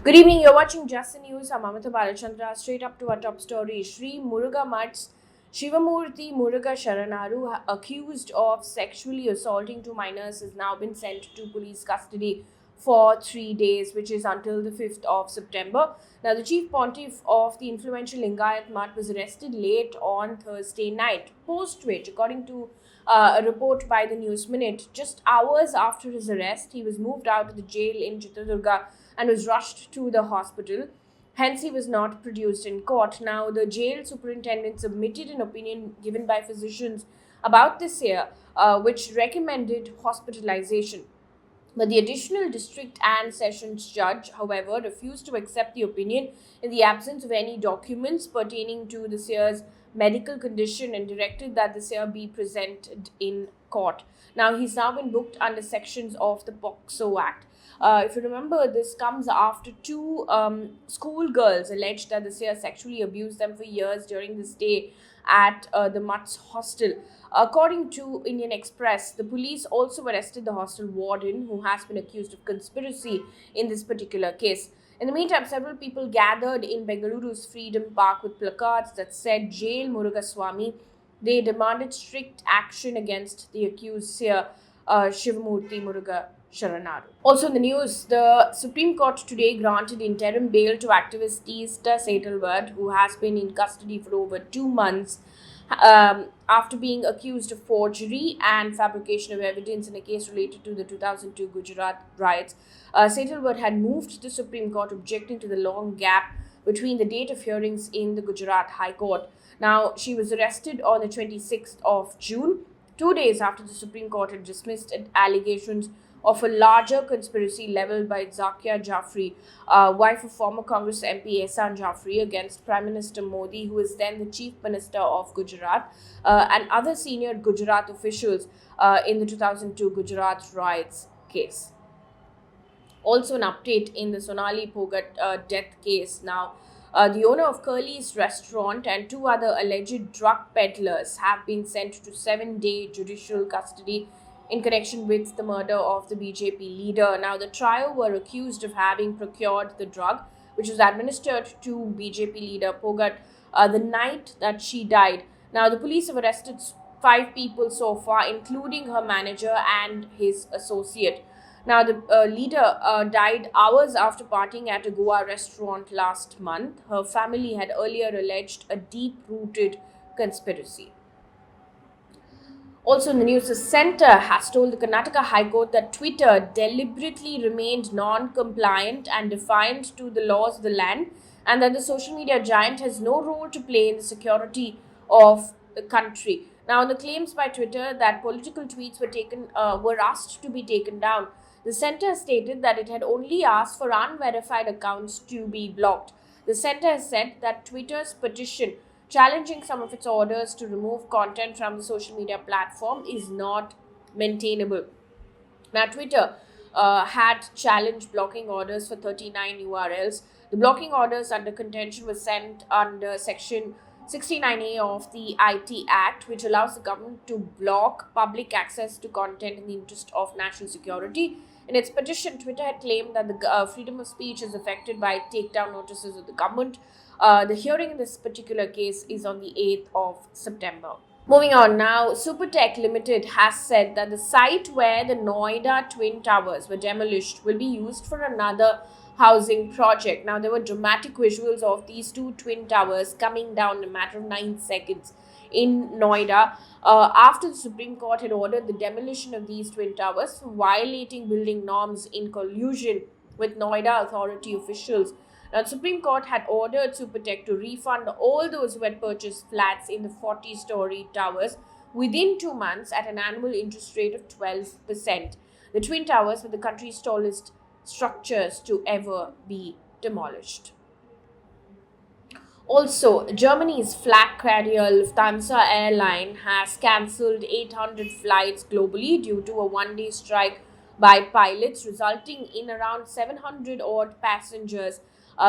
Good evening, you're watching Just the News. I'm Amita Balachandra. Straight up to our top story. Sri Muruga Mutt's Shivamurthy Muruga Sharanaru, accused of sexually assaulting two minors, has now been sent to police custody for 3 days, which is until the 5th of September. Now, the chief pontiff of the influential Lingayat Mutt was arrested late on Thursday night, post which, according to a report by the News Minute, just hours after his arrest, he was moved out of the jail in Chitradurga and was rushed to the hospital. Hence, he was not produced in court. Now, the jail superintendent submitted an opinion given by physicians about the seer, which recommended hospitalization. But the additional district and sessions judge, however, refused to accept the opinion in the absence of any documents pertaining to the seer's medical condition and directed that the seer be presented in court. Now, he's now been booked under sections of the POCSO Act. If you remember, this comes after two schoolgirls alleged that the seer sexually abused them for years during the stay at the Mutt's hostel. According to Indian Express, the police also arrested the hostel warden, who has been accused of conspiracy in this particular case. In the meantime, several people gathered in Bengaluru's Freedom Park with placards that said "Jail Murugaswamy." They demanded strict action against the accused seer, Shivamurthy Muruga Sharanaru. Also in the news, the Supreme Court today granted interim bail to activist Teesta Setalvad, who has been in custody for over 2 months after being accused of forgery and fabrication of evidence in a case related to the 2002 Gujarat riots. Setalvad had moved to the Supreme Court, objecting to the long gap between the date of hearings in the Gujarat High Court. Now, she was arrested on the 26th of June, 2 days after the Supreme Court had dismissed allegations of a larger conspiracy leveled by Zakia Jafri, wife of former Congress MP Ehsan Jafri, against Prime Minister Modi, who was then the Chief Minister of Gujarat, and other senior Gujarat officials in the 2002 Gujarat riots case. Also, an update in the Sonali Phogat death case. Now, the owner of Curly's restaurant and two other alleged drug peddlers have been sent to 7-day judicial custody in connection with the murder of the BJP leader. Now, the trio were accused of having procured the drug, which was administered to BJP leader Phogat the night that she died. Now, the police have arrested 5 people so far, including her manager and his associate. Now, the leader died hours after partying at a Goa restaurant last month. Her family had earlier alleged a deep-rooted conspiracy. Also in the news, the centre has told the Karnataka High Court that Twitter deliberately remained non-compliant and defiant to the laws of the land, and that the social media giant has no role to play in the security of the country. Now, the claims by Twitter that political tweets were asked to be taken down, the centre stated that it had only asked for unverified accounts to be blocked. The centre has said that Twitter's petition challenging some of its orders to remove content from the social media platform is not maintainable. Now, Twitter had challenged blocking orders for 39 URLs. The blocking orders under contention were sent under Section 69A of the IT Act, which allows the government to block public access to content in the interest of national security. In its petition, Twitter had claimed that the freedom of speech is affected by takedown notices of the government. The hearing in this particular case is on the 8th of September. Moving on now, Supertech Limited has said that the site where the Noida Twin Towers were demolished will be used for another housing project. Now, there were dramatic visuals of these two twin towers coming down in a matter of 9 seconds in Noida after the Supreme Court had ordered the demolition of these twin towers for violating building norms in collusion with Noida authority officials. Now, the Supreme Court had ordered Supertech to refund all those who had purchased flats in the 40-story towers within 2 months at an annual interest rate of 12%. The twin towers were the country's tallest structures to ever be demolished. Also, Germany's flag carrier Lufthansa airline has cancelled 800 flights globally due to a one-day strike by pilots, resulting in around 700 odd passengers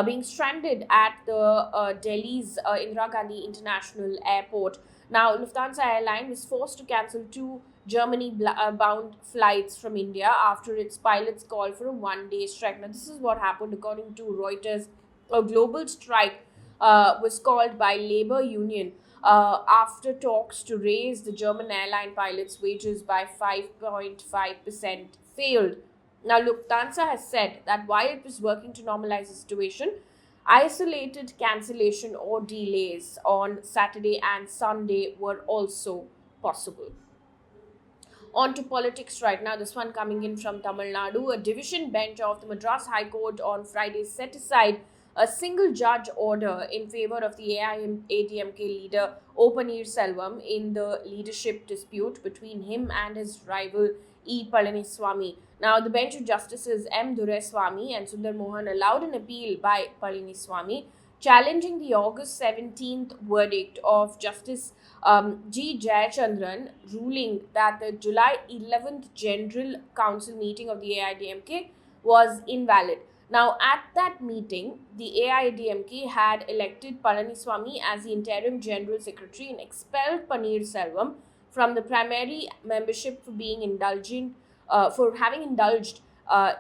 being stranded at the Delhi's Indira Gandhi International Airport. Now, Lufthansa Airline was forced to cancel 2 Germany-bound flights from India after its pilots called for a one-day strike. Now, this is what happened according to Reuters. A global strike was called by labor union after talks to raise the German airline pilots' wages by 5.5% failed. Now, Lufthansa has said that while it was working to normalize the situation, isolated cancellation or delays on Saturday and Sunday were also possible. On to politics right now. This one coming in from Tamil Nadu. A division bench of the Madras High Court on Friday set aside a single judge order in favor of the AIADMK leader O. Paneerselvam in the leadership dispute between him and his rival E. Palaniswamy. Now, the bench of justices M. Dureswamy and Sundar Mohan allowed an appeal by Palaniswamy challenging the August 17th verdict of Justice G. Jayachandran, ruling that the July 11th General Council meeting of the AIADMK was invalid. Now, at that meeting, the AIADMK had elected Palaniswamy as the interim General Secretary and expelled Paneerselvam from the primary membership for having indulged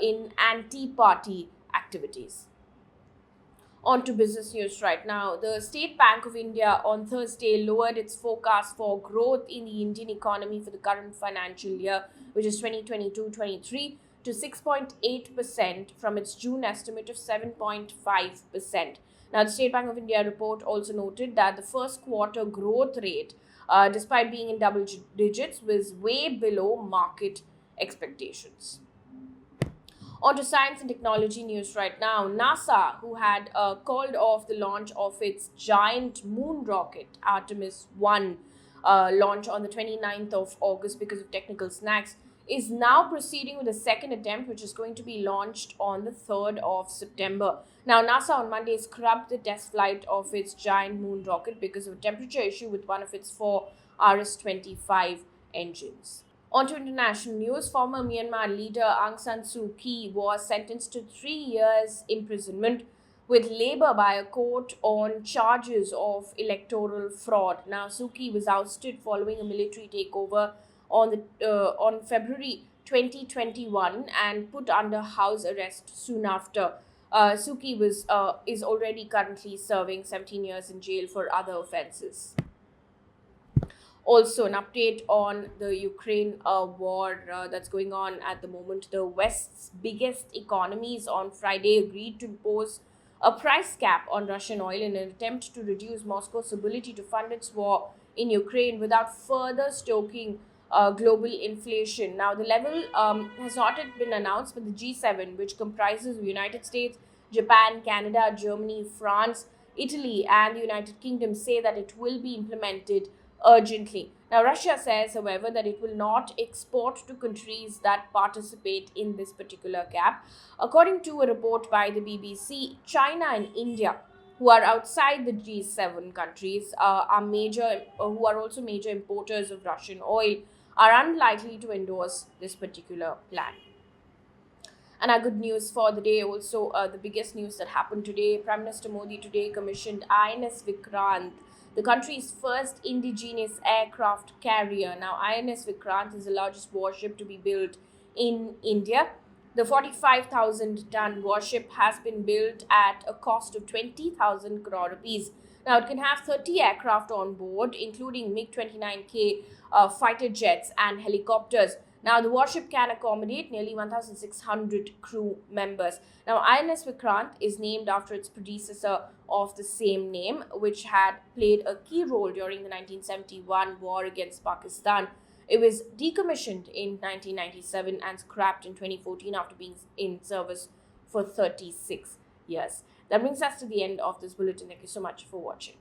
in anti-party activities. On to business news right now. The State Bank of India on Thursday lowered its forecast for growth in the Indian economy for the current financial year, which is 2022-23, to 6.8% from its June estimate of 7.5%. Now, the State Bank of India report also noted that the first quarter growth rate, despite being in double digits, was way below market expectations. On to science and technology news right now. NASA, who had called off the launch of its giant moon rocket, Artemis I, launch on the 29th of August because of technical snags, is now proceeding with a second attempt, which is going to be launched on the 3rd of September. Now, NASA on Monday scrubbed the test flight of its giant moon rocket because of a temperature issue with one of its 4 RS-25 engines. On to international news. Former Myanmar leader Aung San Suu Kyi was sentenced to 3 years imprisonment with labor by a court on charges of electoral fraud. Now, Suu Kyi was ousted following a military takeover on February 2021 and put under house arrest soon after. Suu Kyi is already currently serving 17 years in jail for other offences. Also, an update on the Ukraine war that's going on at the moment. The West's biggest economies on Friday agreed to impose a price cap on Russian oil in an attempt to reduce Moscow's ability to fund its war in Ukraine without further stoking global inflation. Now, the level has not yet been announced, but the G7, which comprises the United States, Japan, Canada, Germany, France, Italy, and the United Kingdom, say that it will be implemented urgently. Now, Russia says, however, that it will not export to countries that participate in this particular cap. According to a report by the BBC, China and India, who are outside the G7 countries, who are also major importers of Russian oil, are unlikely to endorse this particular plan. And our good news for the day, also the biggest news that happened today, Prime Minister Modi today commissioned INS Vikrant, the country's first indigenous aircraft carrier. Now, INS Vikrant is the largest warship to be built in India. The 45,000-ton warship has been built at a cost of 20,000 crore rupees. Now, it can have 30 aircraft on board, including MiG-29K fighter jets and helicopters. Now, the warship can accommodate nearly 1,600 crew members. Now, INS Vikrant is named after its predecessor of the same name, which had played a key role during the 1971 war against Pakistan. It was decommissioned in 1997 and scrapped in 2014 after being in service for 36 years. That brings us to the end of this bulletin. Thank you so much for watching.